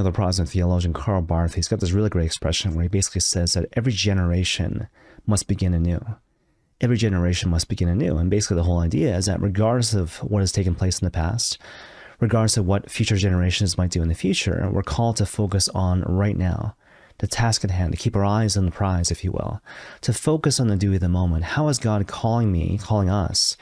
The Protestant theologian Karl Barth, he's got this really great expression where he basically says that every generation must begin anew. Every generation must begin anew. And basically the whole idea is that regardless of what has taken place in the past, regardless of what future generations might do in the future, we're called to focus on right now, the task at hand, to keep our eyes on the prize, if you will, to focus on the duty of the moment. How is God calling us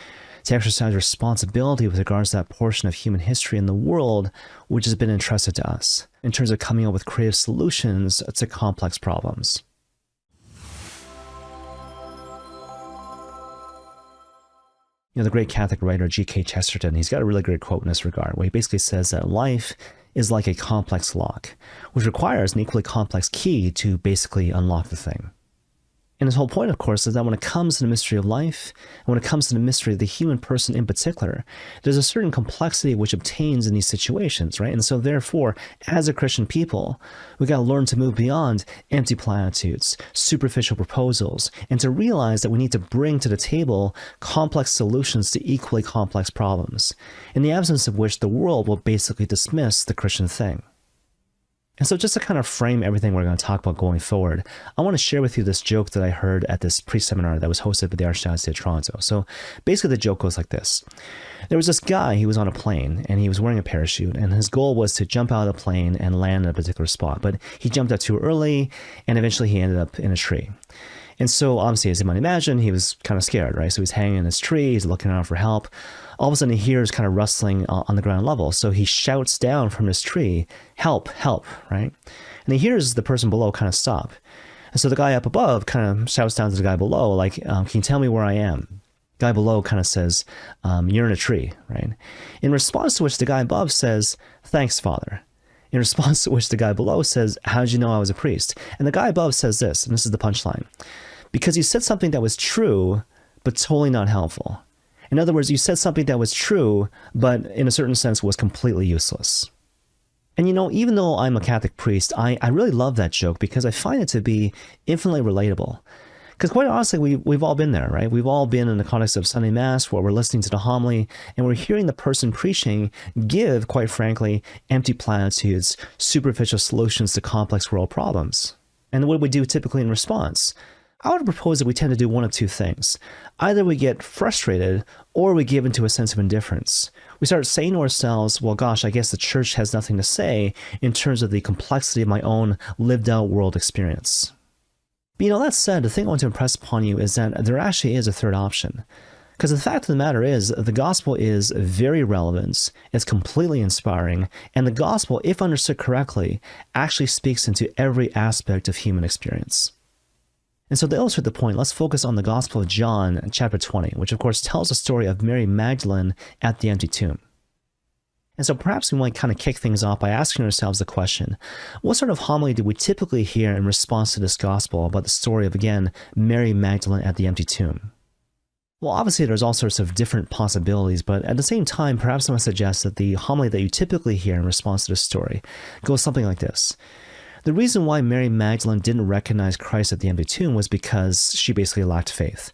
to exercise responsibility with regards to that portion of human history in the world which has been entrusted to us, in terms of coming up with creative solutions to complex problems? The great Catholic writer G.K. Chesterton, he's got a really great quote in this regard, where he basically says that life is like a complex lock, which requires an equally complex key to basically unlock the thing. And his whole point, of course, is that when it comes to the mystery of life, and when it comes to the mystery of the human person in particular, there's a certain complexity which obtains in these situations, right? And so therefore, as a Christian people, we got to learn to move beyond empty platitudes, superficial proposals, and to realize that we need to bring to the table complex solutions to equally complex problems, in the absence of which the world will basically dismiss the Christian thing. And so just to kind of frame everything we're going to talk about going forward, I want to share with you this joke that I heard at this pre-seminar that was hosted by the Archdiocese of Toronto. So basically the joke goes like this. There was this guy, he was on a plane, and he was wearing a parachute, and his goal was to jump out of the plane and land in a particular spot. But he jumped out too early, and eventually he ended up in a tree. And so obviously, as you might imagine, he was kind of scared, right? So he's hanging in his tree, he's looking around for help. All of a sudden he hears kind of rustling on the ground level. So he shouts down from his tree, help, help, right? And he hears the person below kind of stop. And so the guy up above kind of shouts down to the guy below, like, can you tell me where I am? Guy below kind of says, you're in a tree, right? In response to which the guy above says, thanks, Father. In response to which the guy below says, how did you know I was a priest? And the guy above says this, and this is the punchline. Because you said something that was true, but totally not helpful. In other words, you said something that was true, but in a certain sense was completely useless. And even though I'm a Catholic priest, I really love that joke because I find it to be infinitely relatable. Because quite honestly, we've all been there, right? We've all been in the context of Sunday Mass where we're listening to the homily and we're hearing the person preaching give, quite frankly, empty platitudes, superficial solutions to complex world problems. And what do we do typically in response? I would propose that we tend to do one of two things. Either we get frustrated or we give into a sense of indifference. We start saying to ourselves, well, gosh, I guess the church has nothing to say in terms of the complexity of my own lived out world experience. But that said, the thing I want to impress upon you is that there actually is a third option. Because the fact of the matter is, the gospel is very relevant, it's completely inspiring, and the gospel, if understood correctly, actually speaks into every aspect of human experience. And so to illustrate the point, let's focus on the Gospel of John, chapter 20, which of course tells the story of Mary Magdalene at the empty tomb. And so perhaps we might kind of kick things off by asking ourselves the question, what sort of homily do we typically hear in response to this gospel about the story of, again, Mary Magdalene at the empty tomb? Well, obviously there's all sorts of different possibilities, but at the same time, perhaps I want to suggest that the homily that you typically hear in response to this story goes something like this. The reason why Mary Magdalene didn't recognize Christ at the empty tomb was because she basically lacked faith.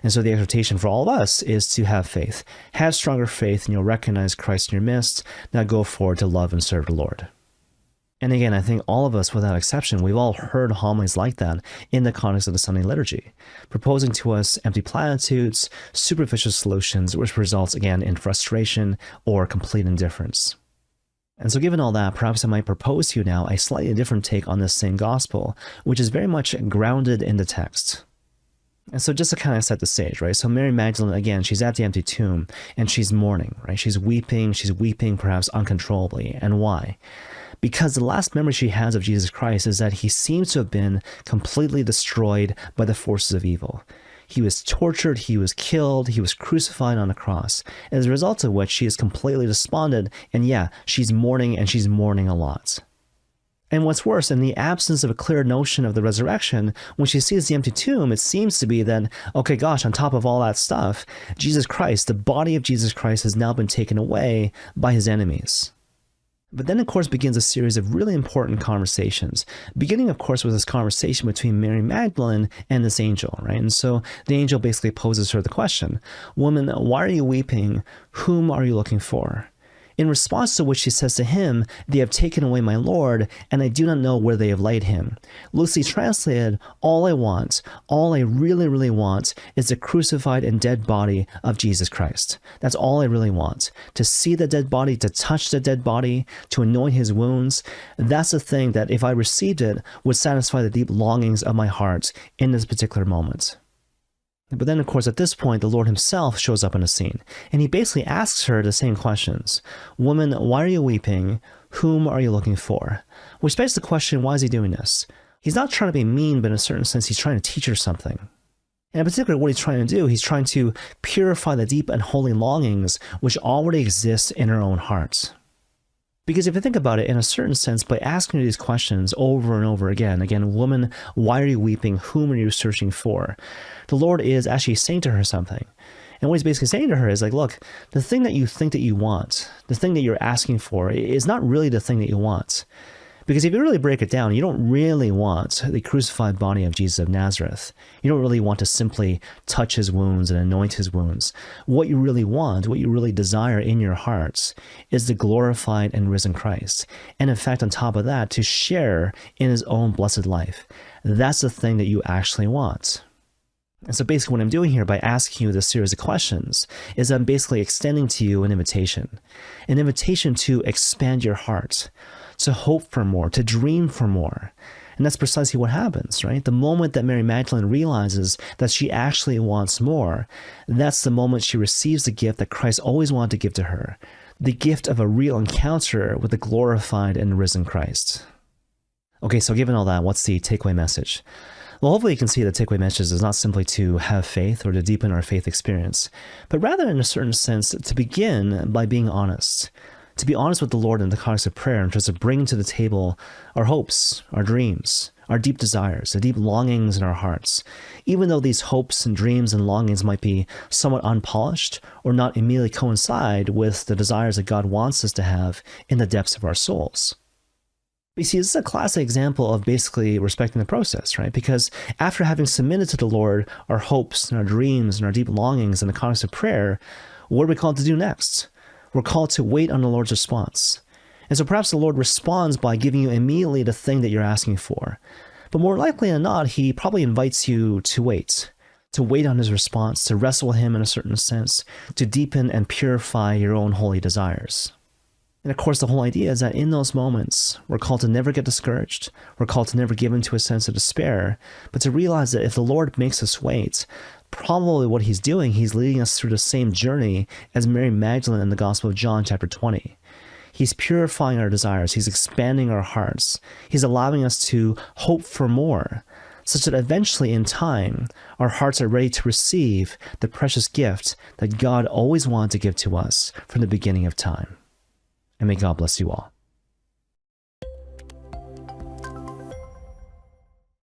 And so the exhortation for all of us is to have faith. Have stronger faith and you'll recognize Christ in your midst. Now go forward to love and serve the Lord. And again, I think all of us, without exception, we've all heard homilies like that in the context of the Sunday liturgy, proposing to us empty platitudes, superficial solutions, which results again in frustration or complete indifference. And so given all that, perhaps I might propose to you now a slightly different take on this same gospel, which is very much grounded in the text. And so just to kind of set the stage, right? So Mary Magdalene, again, she's at the empty tomb and she's mourning, right? She's weeping perhaps uncontrollably. And why? Because the last memory she has of Jesus Christ is that he seems to have been completely destroyed by the forces of evil. He was tortured, he was killed, he was crucified on a cross, as a result of which she is completely despondent, and yeah, she's mourning, and she's mourning a lot. And what's worse, in the absence of a clear notion of the resurrection, when she sees the empty tomb, it seems to be that, okay, gosh, on top of all that stuff, Jesus Christ, the body of Jesus Christ, has now been taken away by his enemies. But then, of course, begins a series of really important conversations, beginning, of course, with this conversation between Mary Magdalene and this angel, right? And so the angel basically poses her the question, "Woman, why are you weeping? Whom are you looking for?" In response to which she says to him, "They have taken away my Lord, and I do not know where they have laid him." Loosely translated, all I really, really want is the crucified and dead body of Jesus Christ. That's all I really want. To see the dead body, to touch the dead body, to anoint his wounds. That's the thing that if I received it would satisfy the deep longings of my heart in this particular moment. But then, of course, at this point, the Lord himself shows up in the scene, and he basically asks her the same questions. "Woman, why are you weeping? Whom are you looking for?" Which begs the question, why is he doing this? He's not trying to be mean, but in a certain sense, he's trying to teach her something. And in particular, what he's trying to do, he's trying to purify the deep and holy longings which already exist in her own heart. Because if you think about it, in a certain sense, by asking her these questions over and over again, "Woman, why are you weeping? Whom are you searching for?" The Lord is actually saying to her something. And what he's basically saying to her is like, look, the thing that you think that you want, the thing that you're asking for, is not really the thing that you want. Because if you really break it down, you don't really want the crucified body of Jesus of Nazareth. You don't really want to simply touch his wounds and anoint his wounds. What you really want, what you really desire in your hearts, is the glorified and risen Christ. And in fact, on top of that, to share in his own blessed life. That's the thing that you actually want. And so basically what I'm doing here by asking you this series of questions is I'm basically extending to you an invitation to expand your heart, to hope for more, to dream for more. And that's precisely what happens, right? The moment that Mary Magdalene realizes that she actually wants more, that's the moment she receives the gift that Christ always wanted to give to her, the gift of a real encounter with the glorified and risen Christ. Okay, so given all that, what's the takeaway message? Well, hopefully you can see the takeaway message is not simply to have faith or to deepen our faith experience, but rather in a certain sense to begin by being honest. To be honest with the Lord in the context of prayer and just to bring to the table our hopes, our dreams, our deep desires, the deep longings in our hearts. Even though these hopes and dreams and longings might be somewhat unpolished or not immediately coincide with the desires that God wants us to have in the depths of our souls. But you see, this is a classic example of basically respecting the process, right? Because after having submitted to the Lord our hopes and our dreams and our deep longings in the context of prayer, what are we called to do next? We're called to wait on the Lord's response. And so perhaps the Lord responds by giving you immediately the thing that you're asking for. But more likely than not, he probably invites you to wait on his response, to wrestle with him in a certain sense, to deepen and purify your own holy desires. And of course, the whole idea is that in those moments, we're called to never get discouraged. We're called to never give into a sense of despair, but to realize that if the Lord makes us wait, probably what he's doing, he's leading us through the same journey as Mary Magdalene in the Gospel of John chapter 20. He's purifying our desires. He's expanding our hearts. He's allowing us to hope for more, such that eventually in time, our hearts are ready to receive the precious gift that God always wanted to give to us from the beginning of time. And may God bless you all.